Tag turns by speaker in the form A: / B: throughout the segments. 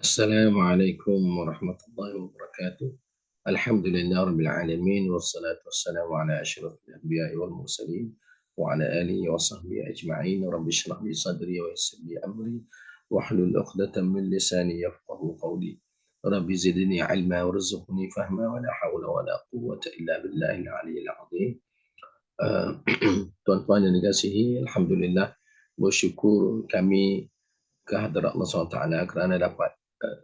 A: Assalamualaikum warahmatullahi wabarakatuh. Alhamdulillah rabbil alamin wassalatu wassalamu ala asyrafil anbiya'i wal mursalin wa ala alihi wa sahbihi ajma'in. Rabbi shrah li sadri wa yassir li amri wahlul 'uqdatam min lisani yafqahu qawli. Rabbi zidni 'ilma warzuqni fahma wa la hawla wa la quwwata illa billahil 'aliyyil 'azim. Uh, Tuan-tuan yang dikasihi, alhamdulillah bersyukur kami kehadrat Allah SWT kerana dapat uh,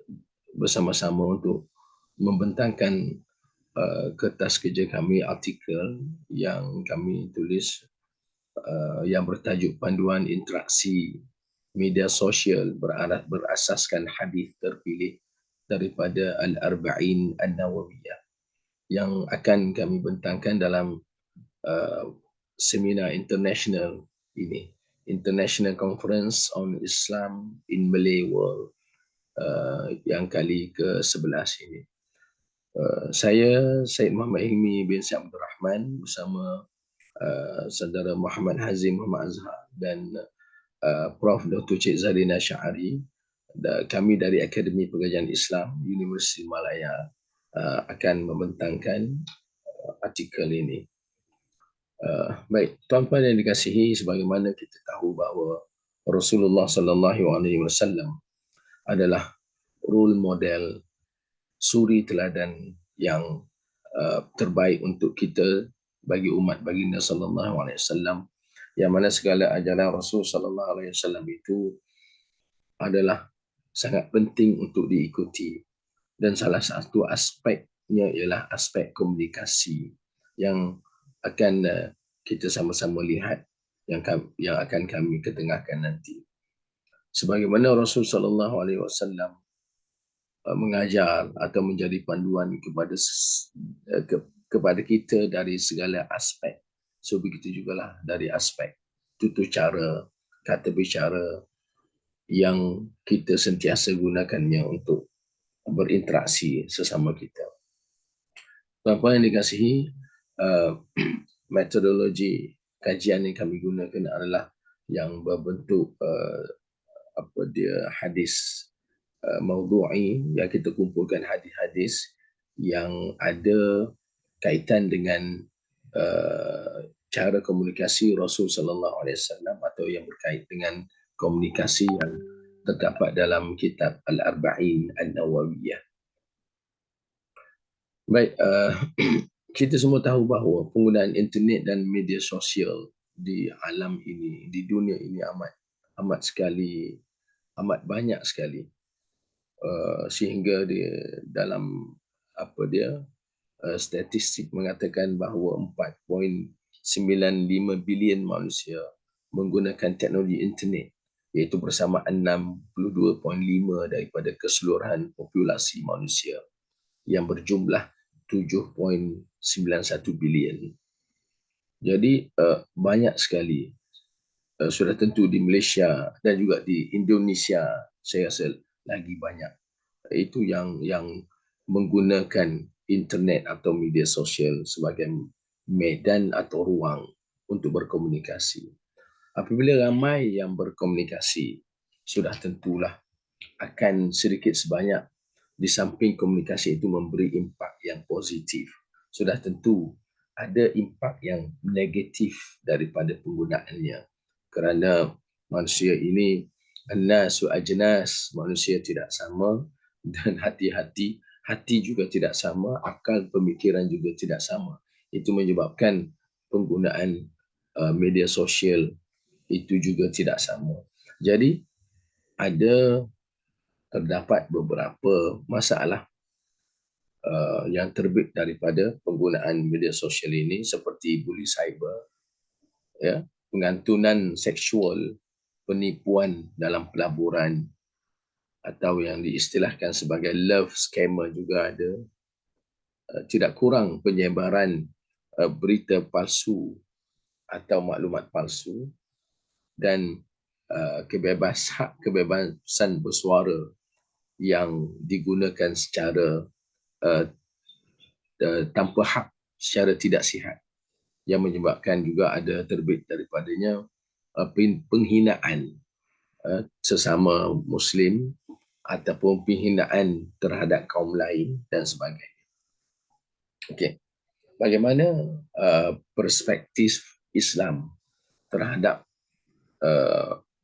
A: bersama-sama untuk membentangkan kertas kerja kami, artikel yang kami tulis yang bertajuk Panduan Interaksi Media Sosial berasaskan hadis terpilih daripada Al-Arba'in An-Nawawiyah yang akan kami bentangkan dalam seminar international ini, International Conference on Islam in Malay World yang kali ke-11 ini. Saya Syed Muhammad Hilmi bin Syed Abdul Rahman bersama saudara Muhammad Hazim Muhammad Azhar dan Prof. Dr. Cik Zarina Syahari. Kami dari Akademi Pengajian Islam Universiti Malaya akan membentangkan artikel ini. Baik, tuan-tuan yang dikasihi, sebagaimana kita tahu bahawa Rasulullah sallallahu alaihi wasallam adalah role model, suri teladan yang terbaik untuk kita bagi umat baginda sallallahu alaihi wasallam, yang mana segala ajaran Rasul sallallahu alaihi wasallam itu adalah sangat penting untuk diikuti, dan salah satu aspeknya ialah aspek komunikasi yang akan kita sama-sama lihat yang akan kami ketengahkan nanti. Sebagaimana Rasul sallallahu alaihi wasallam mengajar atau menjadi panduan kepada kita dari segala aspek. So begitu jugalah dari aspek tutur cara, kata bicara yang kita sentiasa gunakannya untuk berinteraksi sesama kita. Tuan-tuan yang dikasihi, metodologi kajian yang kami gunakan adalah yang berbentuk hadis maudhu'i, yang kita kumpulkan hadis-hadis yang ada kaitan dengan cara komunikasi Rasul sallallahu alaihi wasallam atau yang berkait dengan komunikasi yang terdapat dalam kitab Al-Arba'in An-Nawawiyah. Baik, kita semua tahu bahawa penggunaan internet dan media sosial di alam ini, di dunia ini amat banyak sekali. Sehingga dalam statistik mengatakan bahawa 4.95 bilion manusia menggunakan teknologi internet, iaitu bersama 62.5% daripada keseluruhan populasi manusia yang berjumlah 7.91 bilion. Jadi banyak sekali. Sudah tentu di Malaysia dan juga di Indonesia saya rasa lagi banyak. Itu yang menggunakan internet atau media sosial sebagai medan atau ruang untuk berkomunikasi. Apabila ramai yang berkomunikasi, sudah tentulah akan sedikit sebanyak, di samping komunikasi itu memberi impak yang positif, sudah tentu ada impak yang negatif daripada penggunaannya. Kerana manusia ini an-nasu ajnas, manusia tidak sama, dan hati juga tidak sama, akal pemikiran juga tidak sama. Itu menyebabkan penggunaan media sosial itu juga tidak sama. Jadi terdapat beberapa masalah yang terbit daripada penggunaan media sosial ini, seperti bully cyber, ya, pengantunan seksual, penipuan dalam pelaburan, atau yang diistilahkan sebagai love scammer juga ada. Tidak kurang penyebaran berita palsu atau maklumat palsu, dan kebebasan bersuara yang digunakan secara tanpa hak, secara tidak sihat, yang menyebabkan juga ada terbit daripadanya penghinaan sesama Muslim ataupun penghinaan terhadap kaum lain dan sebagainya. Okey. Bagaimana perspektif Islam terhadap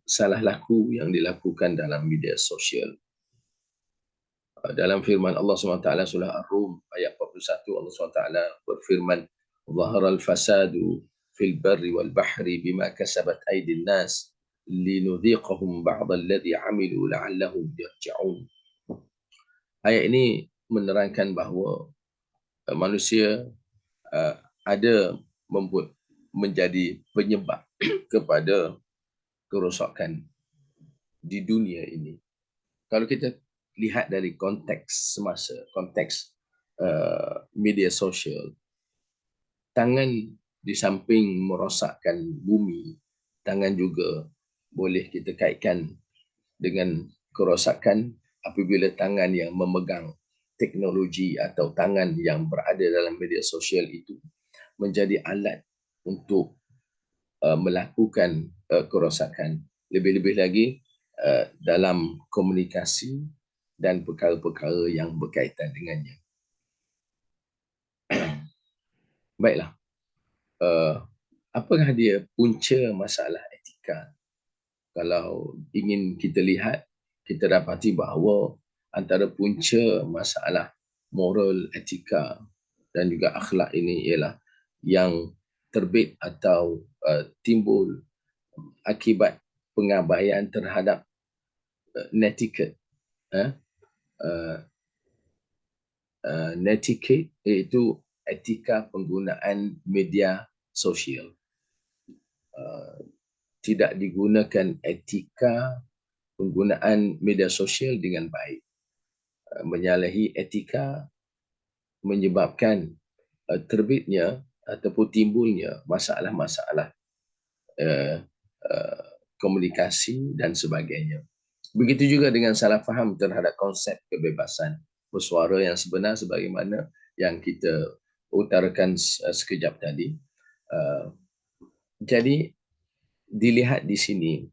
A: salah laku yang dilakukan dalam media sosial? Dalam firman Allah SWT surah Ar-Rum ayat 41, Allah SWT berfirman, "Zaharal fasadu fil barri wal bahri bima kasabat aydin nas linudhiqahum ba'd alladhi 'amilu la'allahum yarji'un." Ayat ini menerangkan bahawa manusia ada menjadi penyebab kepada kerosakan di dunia ini. Kalau kita lihat dari konteks semasa, konteks media sosial, tangan di samping merosakkan bumi, tangan juga boleh kita kaitkan dengan kerosakan apabila tangan yang memegang teknologi atau tangan yang berada dalam media sosial itu menjadi alat untuk melakukan kerosakan. Lebih-lebih lagi dalam komunikasi dan perkara-perkara yang berkaitan dengannya. Baiklah. Apakah dia punca masalah etika? Kalau ingin kita lihat, kita dapati bahawa antara punca masalah moral, etika dan juga akhlak ini ialah yang terbit atau timbul akibat pengabaian terhadap netiquette. Netiquette iaitu etika penggunaan media sosial. Tidak digunakan etika penggunaan media sosial dengan baik. Menyalahi etika menyebabkan terbitnya ataupun timbulnya masalah-masalah komunikasi dan sebagainya. Begitu juga dengan salah faham terhadap konsep kebebasan bersuara yang sebenar sebagaimana yang kita utarakan sekejap tadi. Jadi dilihat di sini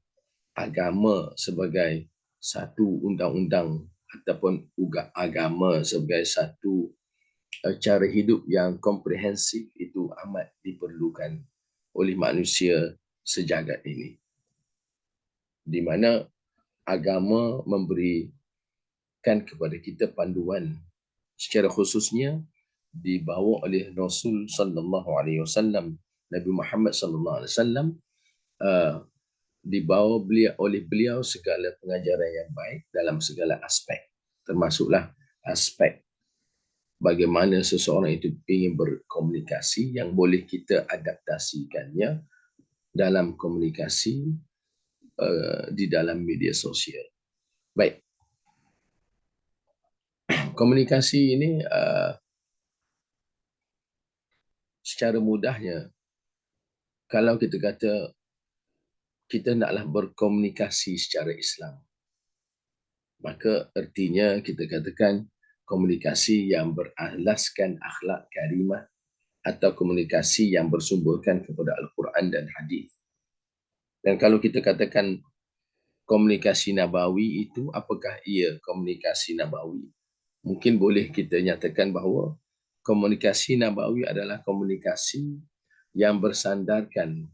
A: agama sebagai satu undang-undang ataupun agama sebagai satu cara hidup yang komprehensif itu amat diperlukan oleh manusia sejagat ini. Di mana agama memberikan kepada kita panduan secara khususnya dibawa oleh Rasul sallallahu alaihi wasallam, Nabi Muhammad sallallahu alaihi wasallam, dibawa oleh beliau segala pengajaran yang baik dalam segala aspek, termasuklah aspek bagaimana seseorang itu ingin berkomunikasi yang boleh kita adaptasikannya dalam komunikasi di dalam media sosial. Baik. Komunikasi ini secara mudahnya, kalau kita kata kita naklah berkomunikasi secara Islam, maka artinya kita katakan komunikasi yang beralaskan akhlak karimah atau komunikasi yang bersumberkan kepada Al-Quran dan hadis. Dan kalau kita katakan komunikasi nabawi itu, apakah ia komunikasi nabawi? Mungkin boleh kita nyatakan bahawa komunikasi nabawi adalah komunikasi yang bersandarkan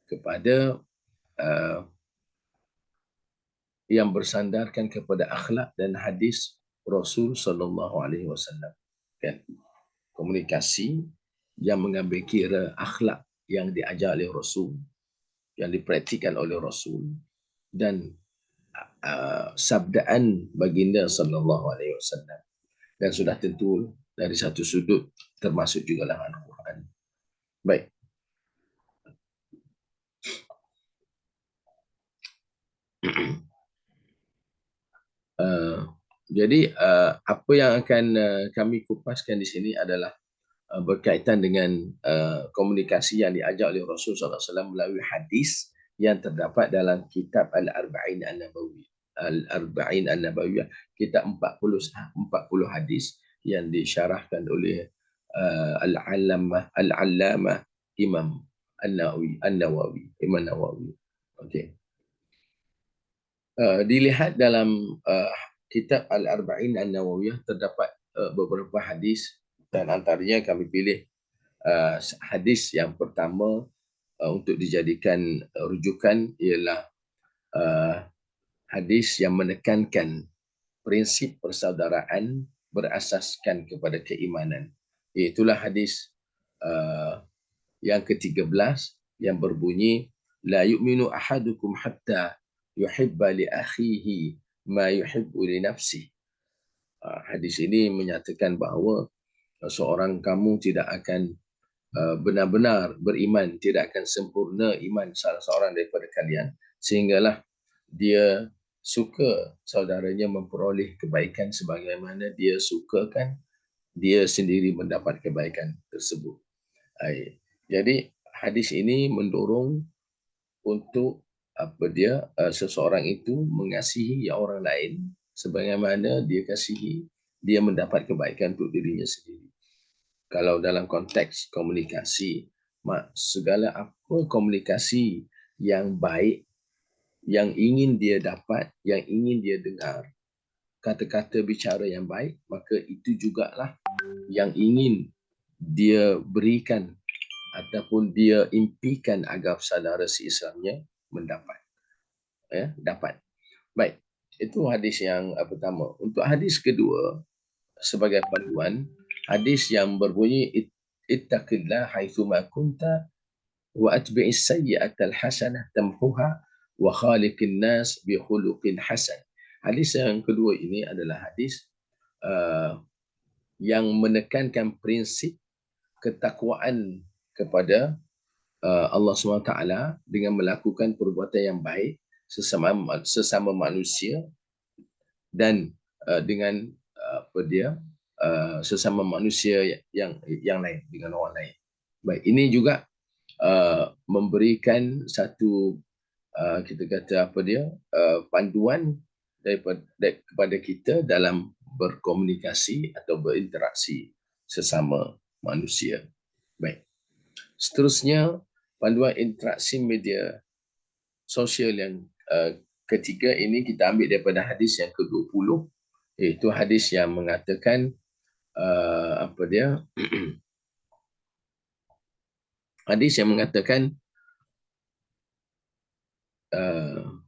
A: kepada akhlak dan hadis Rasul sallallahu alaihi wasallam. Kan? Komunikasi yang mengambil kira akhlak yang diajar oleh Rasul, yang dipraktikkan oleh Rasul, dan sabdaan baginda sallallahu alaihi wasallam. Dan sudah tentu dari satu sudut termasuk juga dalam Al-Quran. Baik. Jadi apa yang akan kami kupaskan di sini adalah berkaitan dengan komunikasi yang diajar oleh Rasulullah SAW melalui hadis yang terdapat dalam kitab Al-Arba'in An-Nabawiyah, kitab 40 hadis yang disyarahkan oleh Al-Allamah Imam An-Nawawi. Okey. Dilihat dalam kitab Al-Arba'in An-Nawawiyah terdapat beberapa hadis, dan antaranya kami pilih hadis yang pertama untuk dijadikan rujukan ialah hadis yang menekankan prinsip persaudaraan berasaskan kepada keimanan. Itulah hadis yang ke-13 yang berbunyi la yu'minu ahadukum hatta yuhibba li akhihi ma yuhibbu li nafsihi. Hadis ini menyatakan bahawa seorang kamu tidak akan benar-benar beriman, tidak akan sempurna iman salah seorang daripada kalian sehinggalah dia suka saudaranya memperoleh kebaikan sebagaimana dia sukakan dia sendiri mendapat kebaikan tersebut. Jadi hadis ini mendorong untuk seseorang itu mengasihi orang lain sebagaimana dia kasihi dia mendapat kebaikan untuk dirinya sendiri. Kalau dalam konteks komunikasi, segala apa komunikasi yang baik, yang ingin dia dapat, yang ingin dia dengar, kata-kata bicara yang baik, maka itu jugalah yang ingin dia berikan ataupun dia impikan agar saudara se-Islamnya mendapat. Dapat. Baik, itu hadis yang pertama. Untuk hadis kedua, sebagai panduan, hadis yang berbunyi ittaqillah haitsuma kunta wa atbi'is sayyi'atal hasanah tamhuha wa khaliqin nas bi khuluqin hasan. Hadis yang kedua ini adalah hadis yang menekankan prinsip ketakwaan kepada Allah SWT dengan melakukan perbuatan yang baik sesama manusia dan dengan sesama manusia yang lain dengan orang lain. Baik, ini juga memberikan satu kita kata panduan kepada kita dalam berkomunikasi atau berinteraksi sesama manusia. Baik. Seterusnya, panduan interaksi media sosial yang ketiga ini kita ambil daripada hadis yang ke-20, iaitu hadis yang mengatakan hadis yang mengatakan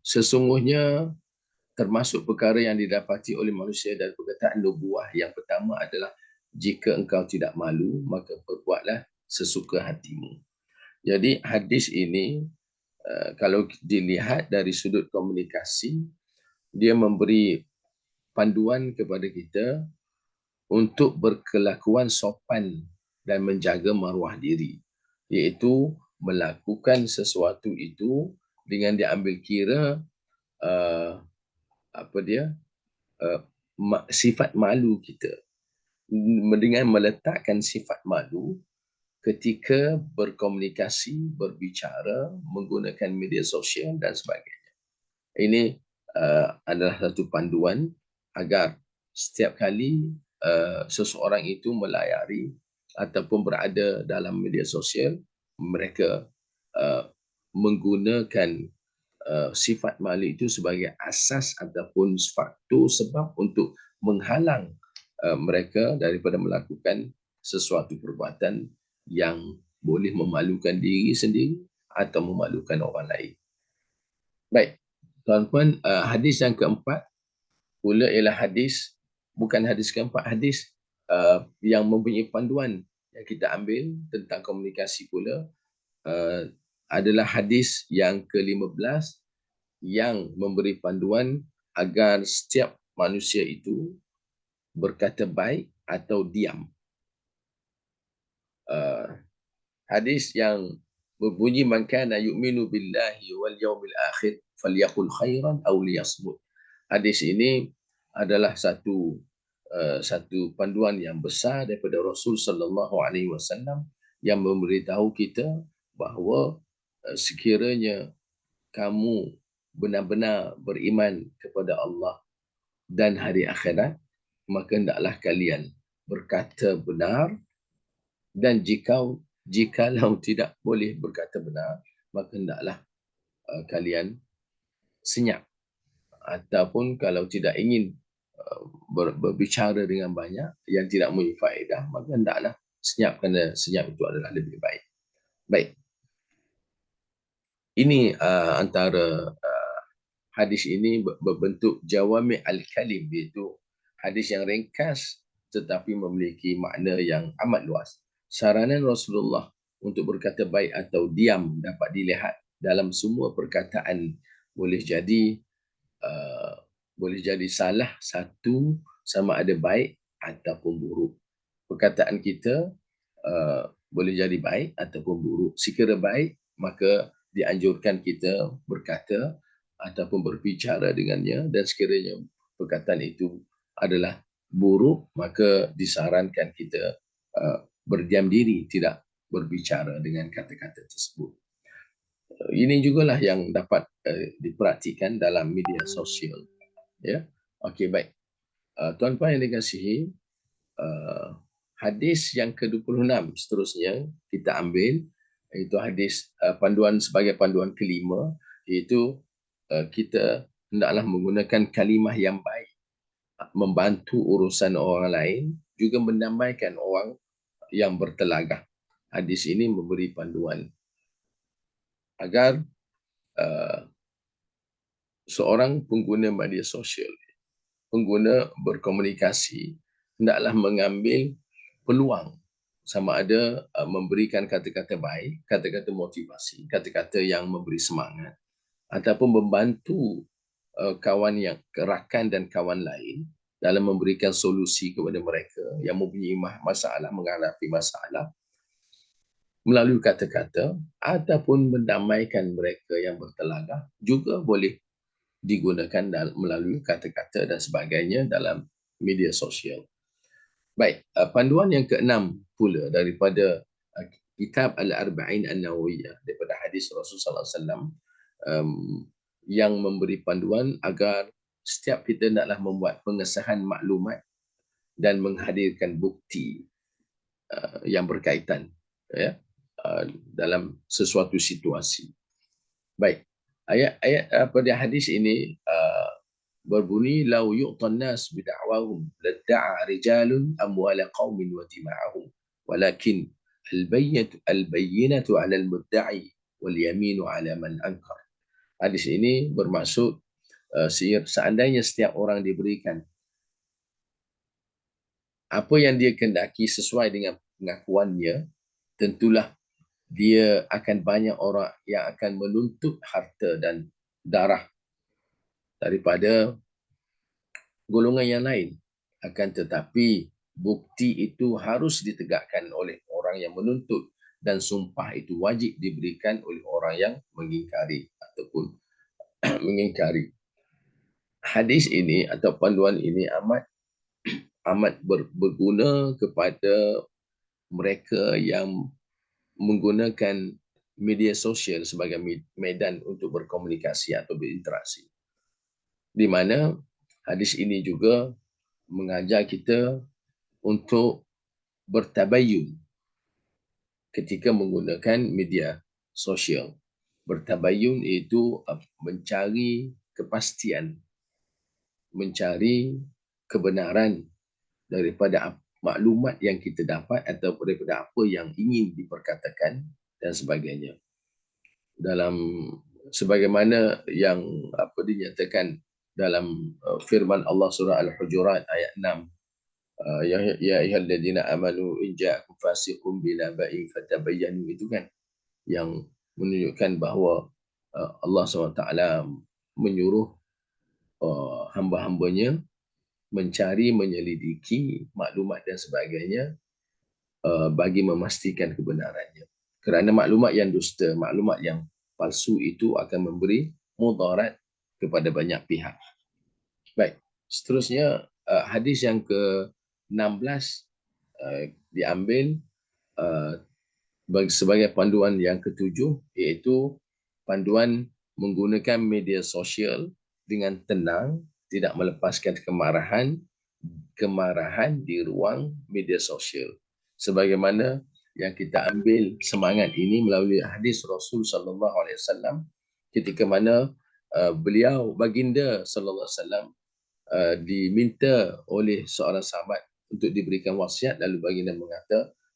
A: sesungguhnya termasuk perkara yang didapati oleh manusia dan perkataan nubuah yang pertama adalah jika engkau tidak malu maka perbuatlah sesuka hatimu. Jadi hadis ini kalau dilihat dari sudut komunikasi, dia memberi panduan kepada kita untuk berkelakuan sopan dan menjaga maruah diri, iaitu melakukan sesuatu itu dengan diambil kira sifat malu kita, dengan meletakkan sifat malu ketika berkomunikasi, berbicara, menggunakan media sosial dan sebagainya. Ini adalah satu panduan agar setiap kali seseorang itu melayari ataupun berada dalam media sosial, mereka menggunakan sifat malu itu sebagai asas ataupun faktor sebab untuk menghalang mereka daripada melakukan sesuatu perbuatan yang boleh memalukan diri sendiri atau memalukan orang lain. Baik, tuan-tuan, hadis yang keempat pula ialah hadis, bukan hadis keempat, hadis yang mempunyai panduan yang kita ambil tentang komunikasi pula adalah hadis yang ke-15 yang memberi panduan agar setiap manusia itu berkata baik atau diam. Hadis yang berbunyi man kana yu'minu billahi wal yawmil akhir falyaqul khairan aw liyasmut. Hadis ini adalah satu panduan yang besar daripada Rasul sallallahu alaihi wasallam yang memberitahu kita bahawa sekiranya kamu benar-benar beriman kepada Allah dan hari akhirat, maka hendaklah kalian berkata benar, dan jikalau tidak boleh berkata benar, maka hendaklah kalian senyap, ataupun kalau tidak ingin berbicara dengan banyak yang tidak mempunyai faedah, maka hendaklah senyap, kerana senyap itu adalah lebih baik. Baik. Ini antara hadis ini berbentuk jawami' al-kalim, iaitu hadis yang ringkas tetapi memiliki makna yang amat luas. Saranan Rasulullah untuk berkata baik atau diam dapat dilihat dalam semua perkataan. Boleh jadi salah satu, sama ada baik ataupun buruk. Perkataan kita boleh jadi baik ataupun buruk. Sekira baik, maka dianjurkan kita berkata ataupun berbicara dengannya, dan sekiranya perkataan itu adalah buruk, maka disarankan kita berdiam diri, tidak berbicara dengan kata-kata tersebut. Ini jugalah yang dapat diperhatikan dalam media sosial. Ya, okey, baik. Tuan-tuan yang dikasihi, hadis yang ke-26 seterusnya kita ambil, iaitu hadis panduan sebagai panduan kelima, iaitu kita hendaklah menggunakan kalimah yang baik, membantu urusan orang lain, juga mendamaikan orang yang bertelagah. Hadis ini memberi panduan agar seorang pengguna media sosial, pengguna berkomunikasi, hendaklah mengambil peluang, sama ada memberikan kata-kata baik, kata-kata motivasi, kata-kata yang memberi semangat, ataupun membantu kawan yang rakan dan kawan lain dalam memberikan solusi kepada mereka yang mempunyai masalah, menghadapi masalah, melalui kata-kata, ataupun mendamaikan mereka yang bertelagah, juga boleh digunakan melalui kata-kata dan sebagainya dalam media sosial. Baik, panduan yang ke-6 pula daripada kitab Al-Arba'in An-Nawawiyah, daripada hadis Rasulullah SAW, yang memberi panduan agar setiap kita hendaklah membuat pengesahan maklumat dan menghadirkan bukti yang berkaitan, ya, dalam sesuatu situasi. Baik, ayat pada hadis ini berbunyi, lau yu'tan nas bida'wahum ladda'a rijalun amwala qaumin wa dima'ahum walakin al-bayyinatu 'ala al-mudda'i wal yaminu 'ala man ankar. Hadis ini bermaksud seandainya setiap orang diberikan apa yang dia kehendaki sesuai dengan pengakuannya, tentulah dia akan banyak orang yang akan menuntut harta dan darah daripada golongan yang lain. Akan tetapi bukti itu harus ditegakkan oleh orang yang menuntut, dan sumpah itu wajib diberikan oleh orang yang mengingkari ataupun mengingkari. Hadis ini atau panduan ini amat berguna kepada mereka yang menggunakan media sosial sebagai medan untuk berkomunikasi atau berinteraksi. Di mana hadis ini juga mengajar kita untuk bertabayun ketika menggunakan media sosial. Bertabayun itu mencari kepastian, mencari kebenaran daripada maklumat yang kita dapat atau daripada apa yang ingin diperkatakan dan sebagainya. Dalam sebagaimana yang dinyatakan dalam firman Allah surah Al-Hujurat ayat 6, ya ayyuhalladzina amanu in ja'akum fasiqun binaba'in fatabayyanu, itu kan yang menunjukkan bahawa Allah SWT menyuruh hamba-hambanya mencari, menyelidiki maklumat dan sebagainya bagi memastikan kebenarannya. Kerana maklumat yang dusta, maklumat yang palsu itu akan memberi mudarat kepada banyak pihak. Baik, seterusnya hadis yang ke-16 diambil sebagai panduan yang ke-7, iaitu panduan menggunakan media sosial dengan tenang, tidak melepaskan kemarahan di ruang media sosial. Sebagaimana yang kita ambil semangat ini melalui hadis Rasul sallallahu alaihi wasallam ketika mana beliau baginda sallallahu alaihi wasallam diminta oleh seorang sahabat untuk diberikan wasiat, lalu baginda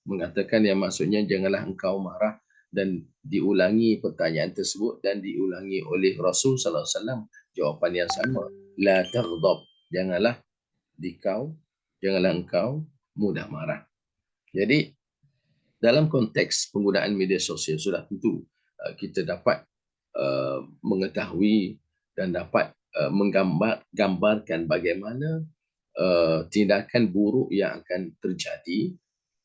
A: mengatakan yang maksudnya janganlah engkau marah, dan diulangi pertanyaan tersebut dan diulangi oleh Rasul sallallahu alaihi wasallam jawapan yang sama, la taghdab, janganlah engkau mudah marah. Jadi dalam konteks penggunaan media sosial sudah tentu kita dapat mengetahui dan dapat menggambarkan bagaimana tindakan buruk yang akan terjadi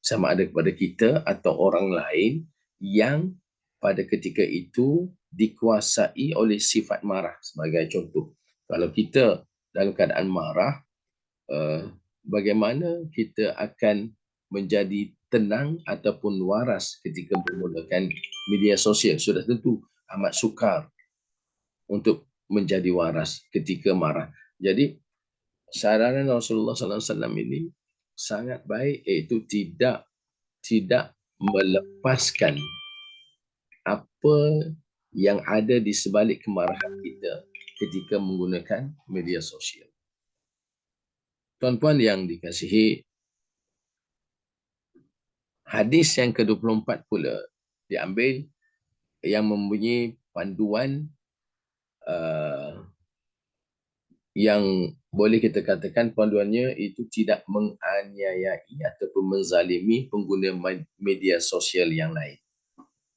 A: sama ada kepada kita atau orang lain yang pada ketika itu dikuasai oleh sifat marah. Sebagai contoh, kalau kita dalam keadaan marah, bagaimana kita akan menjadi tenang ataupun waras ketika menggunakan media sosial? Sudah tentu amat sukar untuk menjadi waras ketika marah. Jadi saranan Rasulullah SAW ini sangat baik, iaitu tidak melepaskan apa yang ada di sebalik kemarahan kita ketika menggunakan media sosial. Tuan-puan yang dikasihi, hadis yang ke-24 pula diambil yang mempunyai panduan yang boleh kita katakan panduannya itu tidak menganiayai ataupun menzalimi pengguna media sosial yang lain.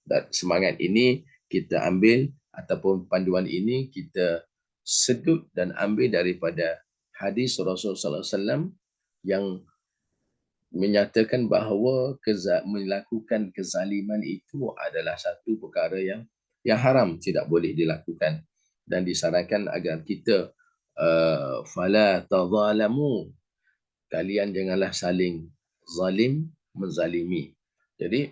A: Dan semangat ini kita ambil ataupun panduan ini kita sedut dan ambil daripada hadis Rasulullah sallallahu alaihi wasallam yang menyatakan bahawa melakukan kezaliman itu adalah satu perkara yang haram, tidak boleh dilakukan, dan disarankan agar kita fala tazalamu, kalian janganlah saling zalim menzalimi. Jadi,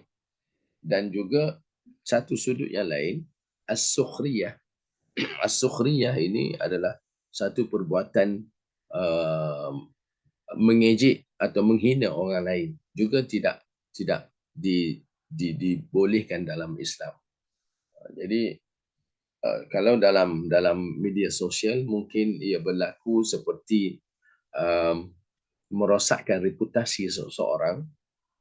A: dan juga satu sudut yang lain, as-sukhriyah. As-sukhriyah ini adalah satu perbuatan mengejek atau menghina orang lain, juga tidak dibolehkan dalam Islam. Jadi kalau dalam media sosial mungkin ia berlaku seperti merosakkan reputasi seseorang,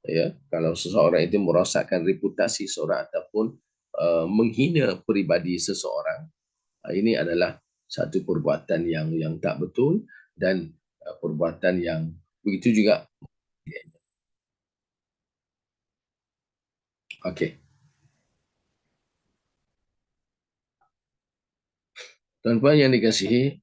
A: ya. Kalau seseorang itu merosakkan reputasi seseorang ataupun menghina peribadi seseorang, ini adalah satu perbuatan yang tak betul, dan perbuatan yang begitu juga. Okey. Tuan-puan yang dikasihi,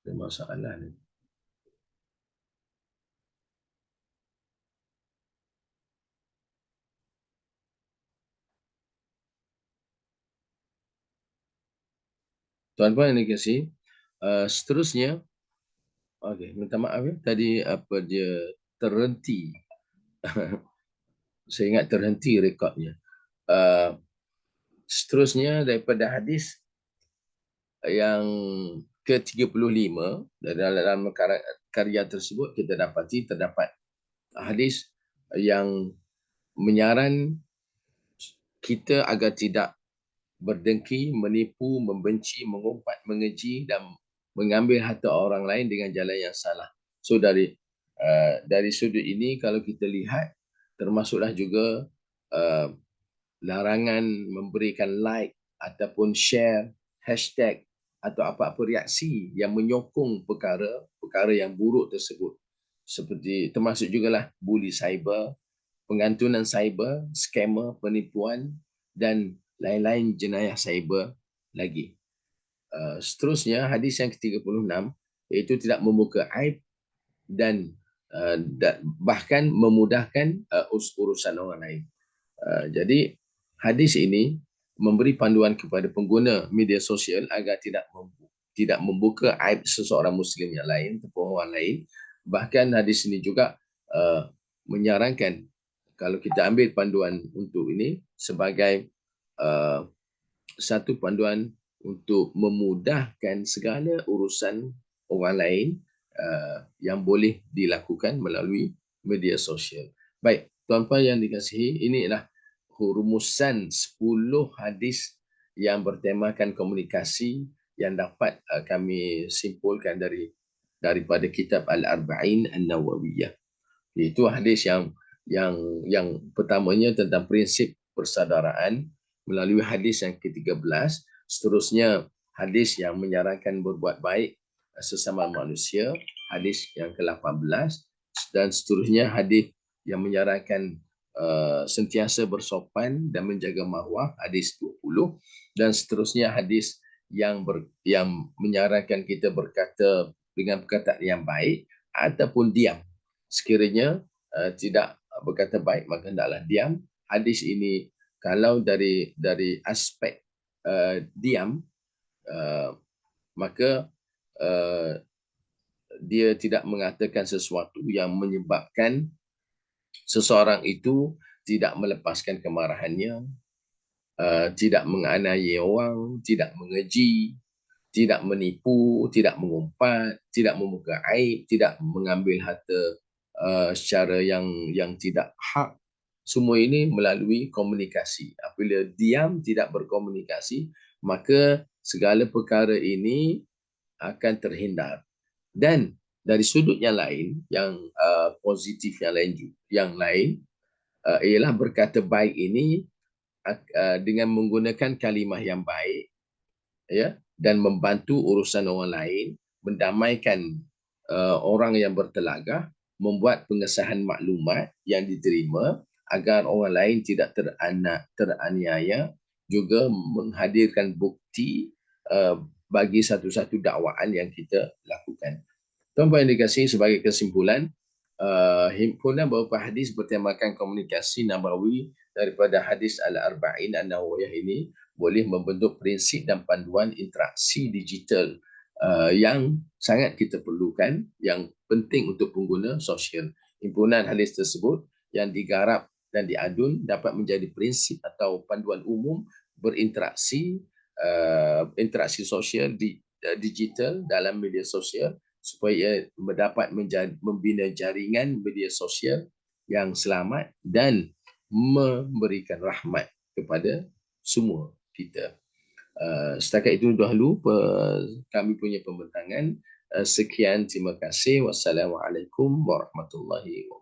A: ada masalah ni. Tuan-puan yang dikasihi, seterusnya, okey, minta maaf ya, tadi apa dia terhenti. Saya ingat terhenti rekodnya. Seterusnya daripada hadis yang ke-35 dalam karya tersebut, kita dapati terdapat hadis yang menyaran kita agar tidak berdengki, menipu, membenci, mengumpat, mengeji dan mengambil harta orang lain dengan jalan yang salah. So dari sudut ini, kalau kita lihat, termasuklah juga larangan memberikan like ataupun share, hashtag atau apa-apa reaksi yang menyokong perkara yang buruk tersebut. Seperti termasuk jugalah bully cyber, pengantunan cyber, scammer, penipuan dan lain-lain jenayah cyber lagi. Seterusnya, hadis yang ke-36 iaitu tidak membuka aib dan bahkan memudahkan urusan orang lain. Jadi hadis ini memberi panduan kepada pengguna media sosial agar tidak membuka aib seseorang Muslim yang lain ataupun orang lain. Bahkan hadis ini juga menyarankan, kalau kita ambil panduan untuk ini sebagai satu panduan untuk memudahkan segala urusan orang lain yang boleh dilakukan melalui media sosial. Baik, tuan-tuan yang dikasihi, inilah rumusan 10 hadis yang bertemakan komunikasi yang dapat kami simpulkan daripada kitab Al-Arba'in An-Nawawiyah. Itu hadis yang yang pertamanya tentang prinsip persaudaraan melalui hadis yang ke-13, seterusnya hadis yang menyarankan berbuat baik sesama manusia, hadis yang ke-18, dan seterusnya hadis yang menyarankan sentiasa bersopan dan menjaga maruah, hadis 20, dan seterusnya hadis yang menyarankan kita berkata dengan perkataan yang baik ataupun diam. Sekiranya tidak berkata baik, maka hendaklah diam. Hadis ini kalau dari aspek diam, maka uh, dia tidak mengatakan sesuatu yang menyebabkan seseorang itu tidak melepaskan kemarahannya, tidak menganiaya orang, tidak mengeji, tidak menipu, tidak mengumpat, tidak membuka aib, tidak mengambil harta secara yang tidak hak. Semua ini melalui komunikasi. Apabila diam tidak berkomunikasi, maka segala perkara ini akan terhindar. Dan dari sudut yang lain, yang positif yang lain ialah berkata baik ini dengan menggunakan kalimah yang baik, ya, dan membantu urusan orang lain, mendamaikan orang yang bertelagah, membuat pengesahan maklumat yang diterima agar orang lain tidak teraniaya, juga menghadirkan bukti bagi satu-satu dakwaan yang kita lakukan. Tuan-tuan yang dikasihi, sebagai kesimpulan, himpunan beberapa hadis bertemakan komunikasi nabawi daripada hadis Al-Arba'in An-Nawawiyah ini boleh membentuk prinsip dan panduan interaksi digital yang sangat kita perlukan, yang penting untuk pengguna sosial. Himpunan hadis tersebut yang digarap dan diadun dapat menjadi prinsip atau panduan umum berinteraksi, interaksi sosial digital dalam media sosial, supaya dapat membina jaringan media sosial yang selamat dan memberikan rahmat kepada semua kita. Setakat itu dahulu kami punya pembentangan. Sekian, terima kasih. Wassalamualaikum warahmatullahi wabarakatuh.